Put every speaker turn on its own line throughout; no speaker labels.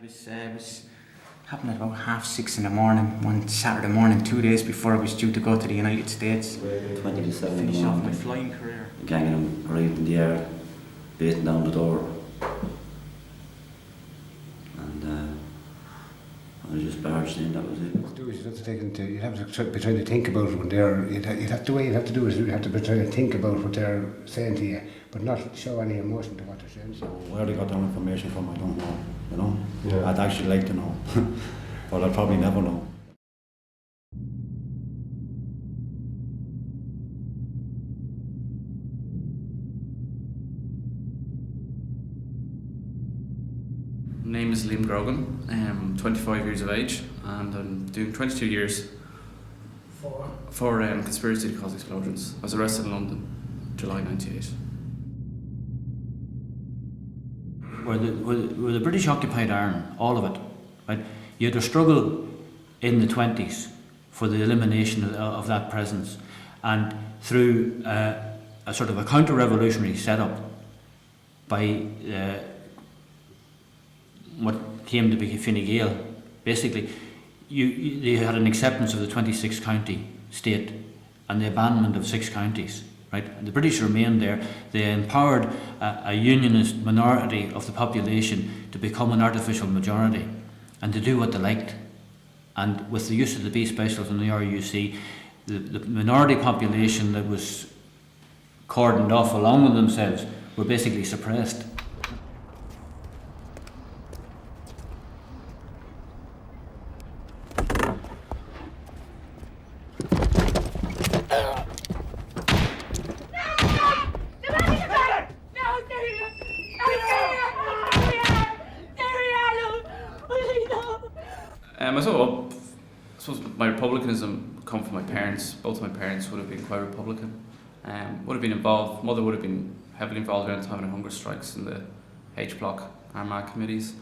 was happened at about 6:30 in the morning, one Saturday morning, 2 days before I was due to go to the United States.
20 to 7
finish off my flying career.
A gang of them arrived in the air, beating down the door. And I just barged in, that was it.
You'd have to take into, you'd have to be trying to think about it when they're, the way you'd have to do it is you'd have to be trying to think about what they're saying to you, but not show any emotion to what they're saying.
So where they got that information from, I don't know, you know?
Yeah.
I'd actually like to know, but I'll probably never know.
My name is Liam Grogan. I'm 25 years of age and I'm doing 22 years for conspiracy to cause explosions. I was arrested in London, July 98.
Where the British occupied Ireland, all of it, right? You had a struggle in the 20s for the elimination of that presence, and through a sort of a counter-revolutionary setup by what came to be Fine Gael, basically, they had an acceptance of the 26th county state and the abandonment of 6 counties. Right? And the British remained there. They empowered a unionist minority of the population to become an artificial majority and to do what they liked. And with the use of the B specials and the RUC, the minority population that was cordoned off along with themselves were basically suppressed.
I suppose my republicanism come from my parents. Both of my parents would have been quite Republican. Would have been involved. Mother would have been heavily involved around the time of hunger strikes in the H Block Armagh committees.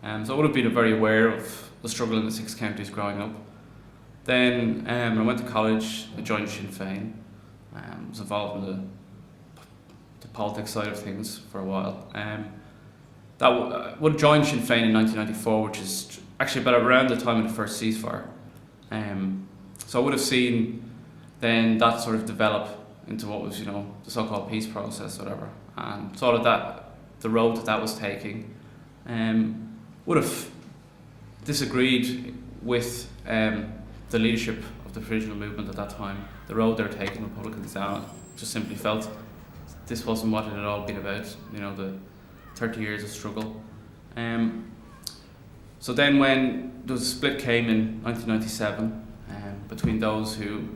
So I would have been very aware of the struggle in the 6 counties growing up. Then when I went to college, I joined Sinn Féin. Was involved in the politics side of things for a while. Would have joined Sinn Féin in 1994, which is actually about around the time of the first ceasefire. So I would have seen then that sort of develop into what was, the so-called peace process, or whatever, and saw that the road that was taking, would have disagreed with the leadership of the provisional movement at that time. The road they were taking Republicans down, just simply felt this wasn't what it had all been about. The 30 years of struggle. So then when the split came in 1997 between those who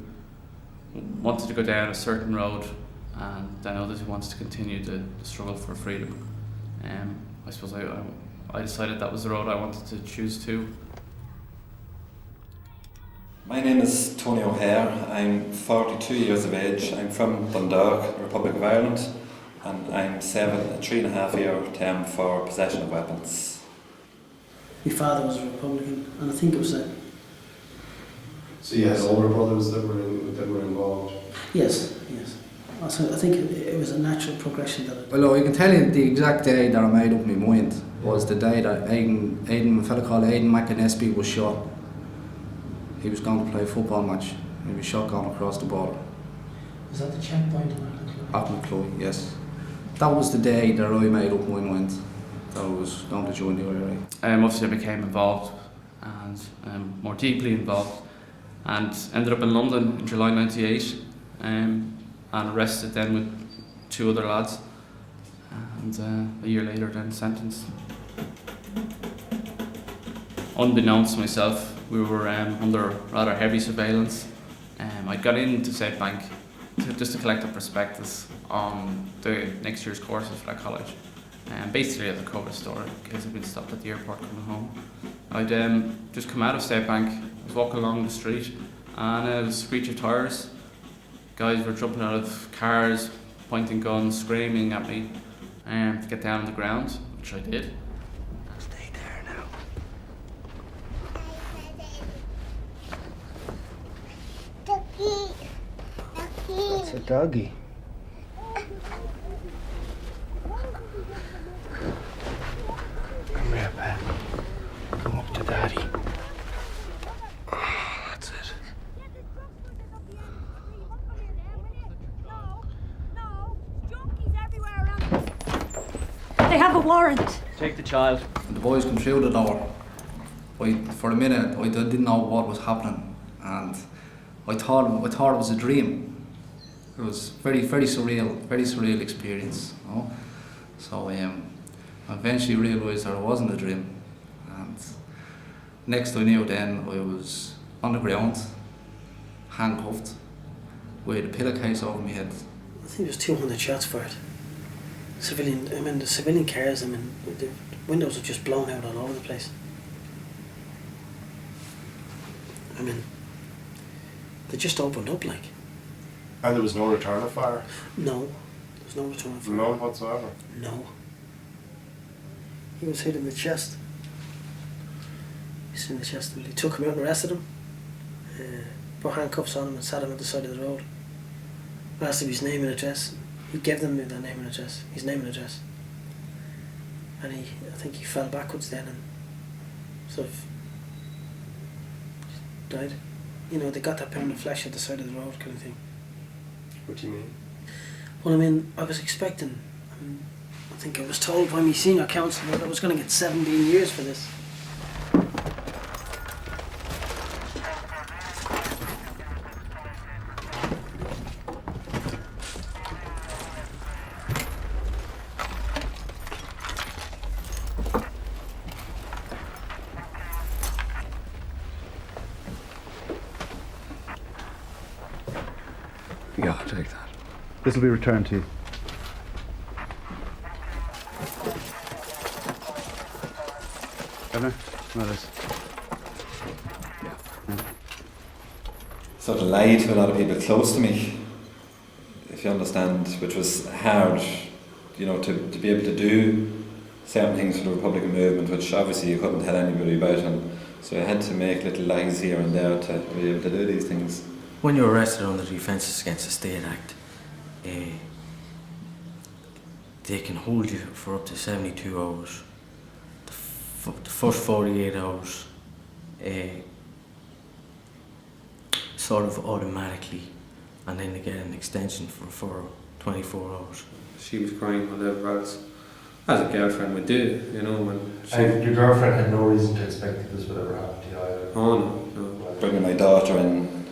wanted to go down a certain road and then others who wanted to continue the struggle for freedom, I suppose I decided that was the road I wanted to choose too.
My name is Tony O'Hare. I'm 42 years of age. I'm from Dundalk, Republic of Ireland, and I'm serving a 3.5-year term for possession of weapons.
My father was a Republican, and I think it was a...
So you had older brothers that were involved?
Yes. So I think it was a natural progression that
Well, I can tell you the exact day that I made up my mind was the day that a fellow called Aidan McIntyre was shot. He was going to play a football match. He was shot going across the border.
Was that the checkpoint in
Auckland, yes. That was the day that I made up my mind that I was going to join the IRA.
Obviously I became involved and more deeply involved, and ended up in London in July 98 and arrested then with 2 other lads, and a year later then sentenced. Unbeknownst to myself, we were under rather heavy surveillance. I got into South Bank just to collect a prospectus on the next year's courses for that college. Basically as a cover story, in case I'd been stopped at the airport coming home. I'd just come out of South Bank, I was walking along the street, and it was screech of tyres. Guys were jumping out of cars, pointing guns, screaming at me to get down on the ground, which I did.
Stay there now. It's a doggy. Come here, pal.
Daddy. That's it.
They have a warrant.
Take the child.
And the boys come through the door. For a minute, I didn't know what was happening, and I thought it was a dream. It was very surreal experience. You know? So I eventually realised that it wasn't a dream. And next I knew, then I was on the ground, handcuffed, with a pillowcase over my head.
I think there's 200 shots fired. The civilian cars, the windows are just blown out all over the place. They just opened up like.
And there was no return of fire?
No, there was no return of fire.
None whatsoever?
No. He was hit in the chest. He's in the chest. They took him out and arrested him. Put handcuffs on him and sat him at the side of the road. Asked him his name and address. He gave them the name and address, his name and address. And I think he fell backwards then and sort of died. You know, they got that pound of flesh at the side of the road kind of thing.
What do you mean?
Well, I was expecting, I think I was told by my senior counsellor that I was going to get 17 years for this.
Yeah, I'll take that.
This will be returned to you. Governor, what is?
Sort of lied to a lot of people close to me, if you understand, which was hard, you know, to be able to do certain things for the Republican movement, which obviously you couldn't tell anybody about, and so I had to make little lies here and there to be able to do these things.
When you're arrested under the Offences Against the State Act, they can hold you for up to 72 hours. The first 48 hours sort of automatically, and then they get an extension for 24 hours.
She was crying whatever else, as a girlfriend would do, you know. When she
And your girlfriend had no reason to expect that this would ever happen to you either?
Oh no.
Bringing my daughter in,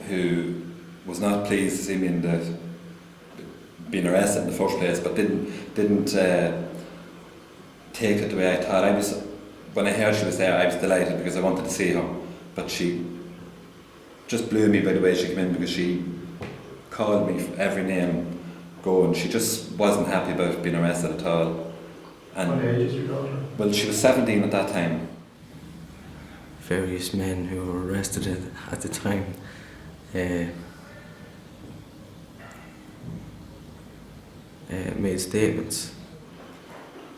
who was not pleased to see me in being arrested in the first place, but didn't take it the way I thought. I was, when I heard she was there, I was delighted because I wanted to see her, but she just blew me by the way she came in, because she called me every name going. She just wasn't happy about being arrested at all. And
what age is your daughter?
Well, she was 17 at that time.
Various men who were arrested at the time made statements.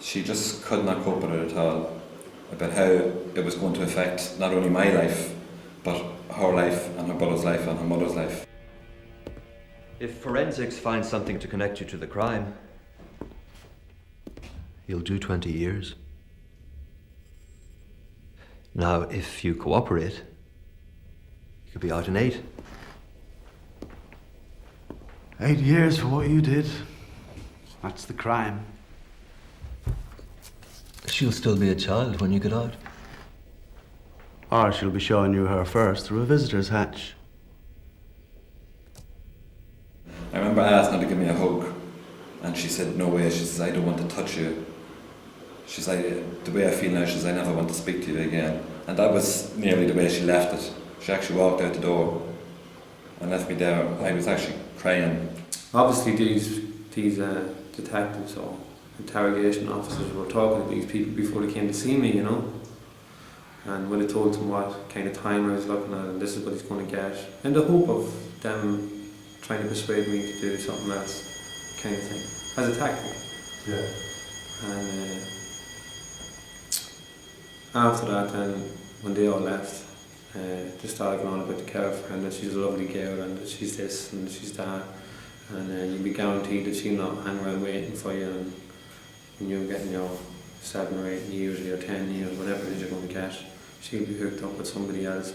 She just could not cope with it at all, about how it was going to affect not only my life, but her life and her brother's life and her mother's life.
If forensics finds something to connect you to the crime, you'll do 20 years. Now, if you cooperate, you could be out in 8.
8 years for what you did. That's the crime.
She'll still be a child when you get out.
Or she'll be showing you her first through a visitor's hatch.
I remember asking her to give me a hug, and she said, no way. She says, I don't want to touch you. She's like, the way I feel now, she says, I never want to speak to you again. And that was nearly the way she left it. She actually walked out the door and left me there. I was actually crying.
Obviously these detectives or interrogation officers were talking to these people before they came to see me, you know. And when I told them what kind of time I was looking at and this is what he's going to get, in the hope of them trying to persuade me to do something else, kind of thing, as a tactic.
Yeah.
And after that, then when they all left, they started going on about the girlfriend, that she's a lovely girl and that she's this and she's that, and you'll be guaranteed that she'll not hang around waiting for you, and you're getting your 7 or 8 years or your 10 years, whatever it is you're going to get,
she'll be hooked up with somebody else.